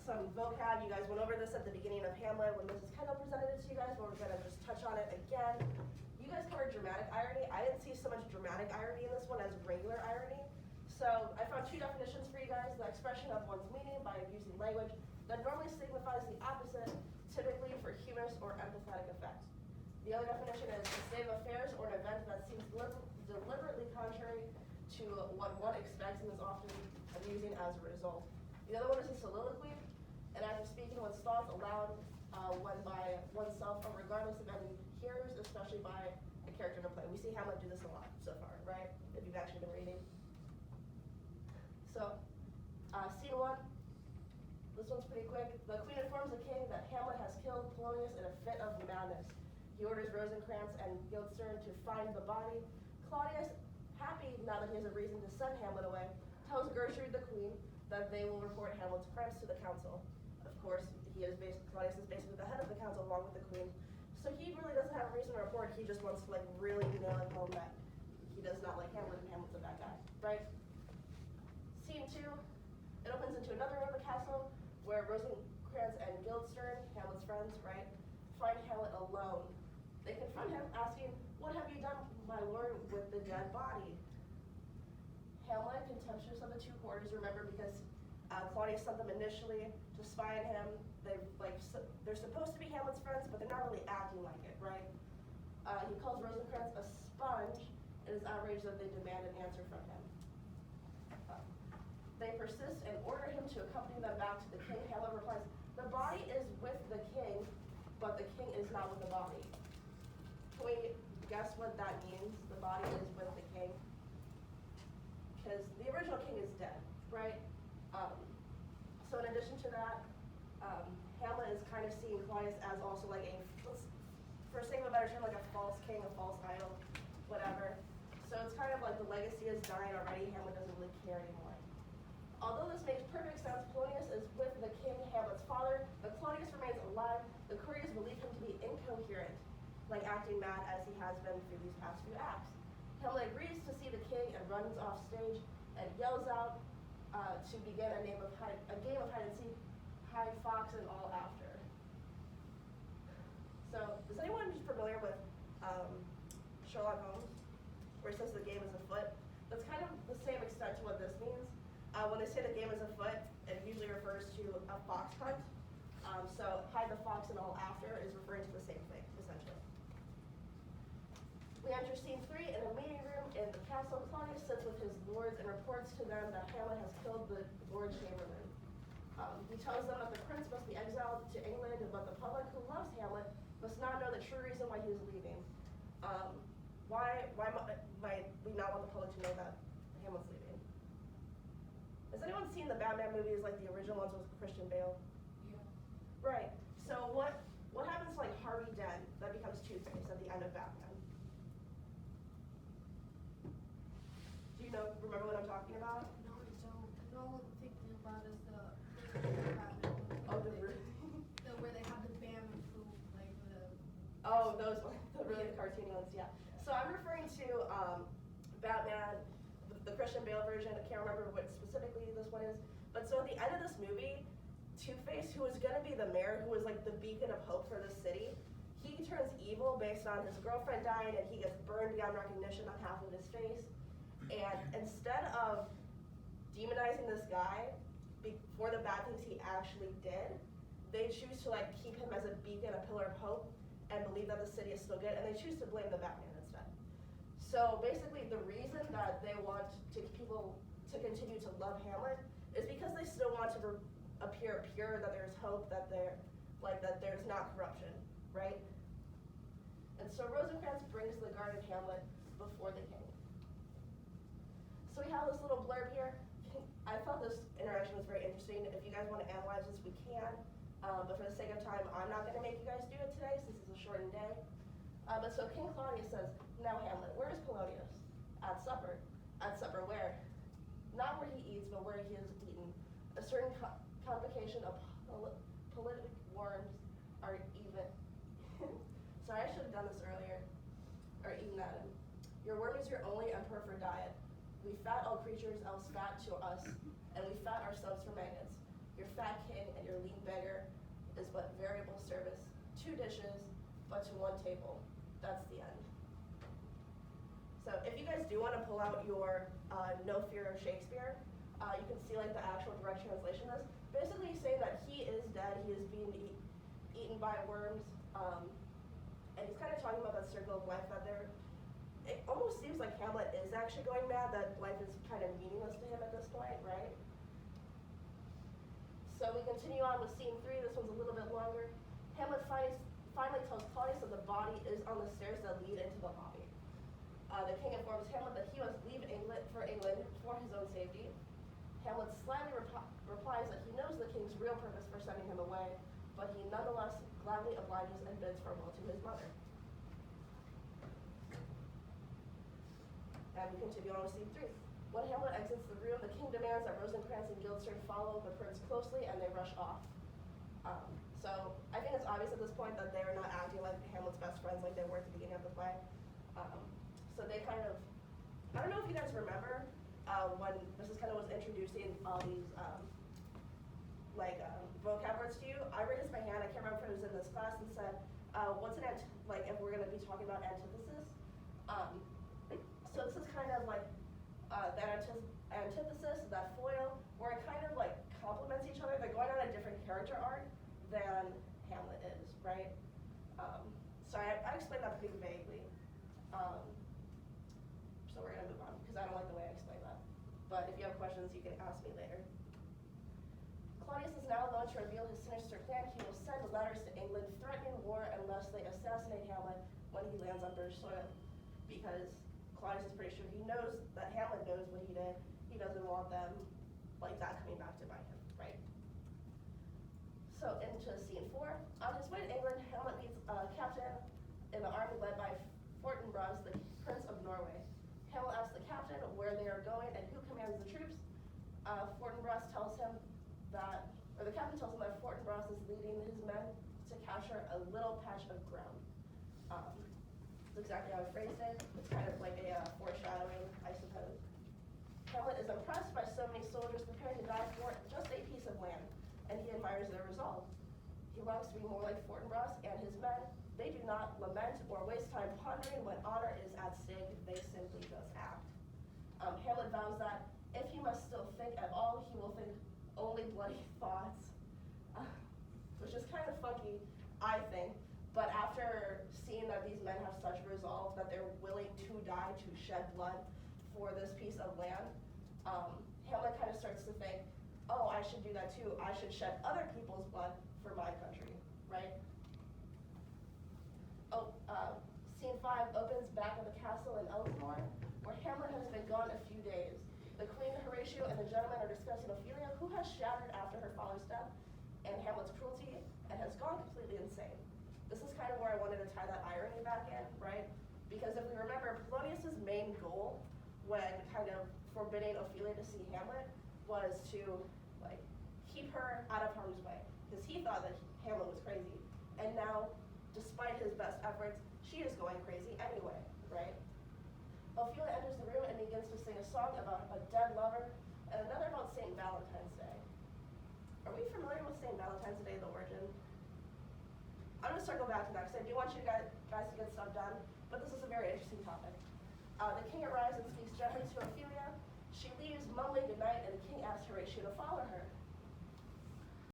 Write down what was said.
Some vocab, you guys went over this at the beginning of Hamlet when Mrs. Kendall presented it to you guys, but we're gonna just touch on it again. You guys covered dramatic irony. I didn't see so much dramatic irony in this one as regular irony. So I found two definitions for you guys: the expression of one's meaning by using language that normally signifies the opposite, typically for humorous or empathetic effect. The other definition is a state of affairs or an event that seems deliberately contrary to what one expects and is often amusing as a result. The other one is a soliloquy, an act of speaking one's thoughts aloud when by oneself or regardless of any hearers, especially by a character in a play. We see Hamlet do this a lot so far, right? If you've actually been reading. So, scene one. This one's pretty quick. The queen informs the king that Hamlet has killed Polonius in a fit of madness. He orders Rosencrantz and Guildenstern to find the body. Claudius, happy now that he has a reason to send Hamlet away, tells Gertrude, the queen, that they will report Hamlet's crimes to the council. Of course, Claudius is basically the head of the council along with the queen. So he really doesn't have a reason to report. He just wants to really nail it home that he does not like Hamlet and Hamlet's a bad guy, right? Scene two, it opens into another room of the castle where Rosencrantz and Guildenstern, Hamlet's friends, right, find Hamlet alone. They confront him asking, "What have you done, my lord, with the dead body?" Hamlet, contemptuous of the two quarters, remember, because Claudius sent them initially to spy on him. They're supposed to be Hamlet's friends, but they're not really acting like it, right? He calls Rosencrantz a sponge and is outraged that they demand an answer from him. They persist and order him to accompany them back to the king. Hamlet replies, "The body is with the king, but the king is not with the body." Can we guess what that means? The body is with the king? Because the original king is dead, right? So in addition to that, Hamlet is kind of seeing Claudius as also like for sake of a better term, like a false king, a false idol, whatever. So it's kind of like the legacy is dying already. Hamlet doesn't really care anymore. Although this makes perfect sense, Polonius is with the king, Hamlet's father, but Claudius remains alive. The courtiers believe him to be incoherent, like acting mad as he has been through these past few acts. Hamlet agrees to see the king and runs off stage and yells out to begin a game of hide and seek, hide, fox, and all after. So, is anyone familiar with Sherlock Holmes, where it says the game is afoot? That's kind of the same extent to what this means. When they say the game is afoot, it usually refers to a fox hunt. So hide the fox and all after is referring to the same thing, essentially. We enter scene 3 in a meeting room in the castle. Claudius sits with his lords and reports to them that Hamlet has killed the Lord Chamberlain. He tells them that the prince must be exiled to England, but the public who loves Hamlet must not know the true reason why he is leaving. Why might we not want the public to know that Hamlet's leaving? Has anyone seen the Batman movies, like the original ones with Christian Bale? Yeah. Right. So what happens to like Harvey Dent that becomes Two-Face at the end of Batman? Do you remember what I'm talking about? No, I don't. And all I'm thinking about is the Batman movie. Oh, where they have the band and food, like the. Oh, those ones, the really cartoony ones, yeah. So I'm referring to Batman, the Christian Bale version. I can't remember what specifically this one is. But so at the end of this movie, Two-Face, who was going to be the mayor, who was like the beacon of hope for the city, he turns evil based on his girlfriend dying, and he gets burned beyond recognition on half of his face. And instead of demonizing this guy for the bad things he actually did, they choose to like keep him as a beacon, a pillar of hope, and believe that the city is still good, and they choose to blame the Batman instead. So basically, the reason that they want people to continue to love Hamlet is because they still want to appear pure, that there's hope, that there's not corruption, right? And so Rosencrantz brings the guarded Hamlet before the king. So we have this little blurb here. I thought this interaction was very interesting. If you guys want to analyze this, we can. But for the sake of time, I'm not going to make you guys do it today since it's a shortened day. But so King Claudius says, "Now Hamlet, where is Polonius? At supper. At supper where? Not where he eats, but where he is eaten. A certain convocation of politic worms are even." Sorry, I should have done this earlier. Or eaten at him. "Your worm is your only and preferred diet. We fat all creatures else fat to us, and we fat ourselves for maggots. Your fat king your lean beggar is but variable service, 2 dishes, but to 1 table. That's the end. So if you guys do want to pull out your No Fear of Shakespeare, you can see like the actual direct translation of this. Basically he's saying that he is dead, he is being eaten by worms, and he's kind of talking about that circle of life that it almost seems like Hamlet is actually going mad, that life is kind of meaningless to him at this point, right? So we continue on with scene 3. This one's a little bit longer. Hamlet finally tells Claudius that the body is on the stairs that lead into the lobby. The king informs Hamlet that he must leave England for his own safety. Hamlet slyly replies that he knows the king's real purpose for sending him away, but he nonetheless gladly obliges and bids farewell to his mother. And we continue on with scene 3. When Hamlet exits the room, the king demands that Rosencrantz and Guildenstern follow the prince closely, and they rush off. So I think it's obvious at this point that they're not acting like Hamlet's best friends like they were at the beginning of the play. So they kind of, I don't know if you guys remember when Mrs. Kendall was introducing all these vocab words to you. I raised my hand, I can't remember if it was in this class, and said, what's an if we're going to be talking about antithesis. So this is kind of like that antithesis, that foil, where it kind of like complements each other. They're going on a different character arc than Hamlet is, right? So I explained that pretty vaguely. So we're going to move on, because I don't like the way I explained that. But if you have questions, you can ask me later. Claudius is now alone to reveal his sinister plan. He will send letters to England threatening war unless they assassinate Hamlet when he lands on British soil. Because Claudius is pretty sure he knows that Hamlet knows what he did. He doesn't want them, like that, coming back to bite him, right? So into scene 4. On his way to England, Hamlet meets a captain in the army led by Fortinbras, the Prince of Norway. Hamlet asks the captain where they are going and who commands the troops. Fortinbras tells him that, or the captain tells him that Fortinbras is leading his men to capture a little patch of ground. That's exactly how I phrased it. It's kind of like a foreshadowing, I suppose. Hamlet is impressed by so many soldiers preparing to die for just a piece of land, and he admires their resolve. He longs to be more like Fortinbras and his men. They do not lament or waste time pondering when honor is at stake. They simply just act. Hamlet vows that if he must still think at all, he will think only bloody thoughts, which is kind of funky, I think. But after seeing that these men have such resolve that they're willing to die, to shed blood for this piece of land, Hamlet kind of starts to think, oh, I should do that too. I should shed other people's blood for my country, right? Scene 5 opens back at the castle in Elsinore, where Hamlet has been gone a few days. The Queen, Horatio, and the gentlemen are discussing Ophelia, who has shattered after her father's death, and Hamlet's cruelty, and has gone completely insane. This is kind of where I wanted to tie that irony back in, right? Because if we remember, Polonius's main goal when kind of forbidding Ophelia to see Hamlet was to keep her out of harm's way, because he thought that Hamlet was crazy. And now, despite his best efforts, she is going crazy anyway, right? Ophelia enters the room and begins to sing a song about a dead lover and another about St. Valentine's Day. Are we familiar with St. Valentine's Day, the origin? I'm going to circle back to that because I do want you guys to get stuff done, but this is a very interesting topic. The king arrives and speaks gently to Ophelia. She leaves mumbling goodnight, and the king asks Horatio to follow her.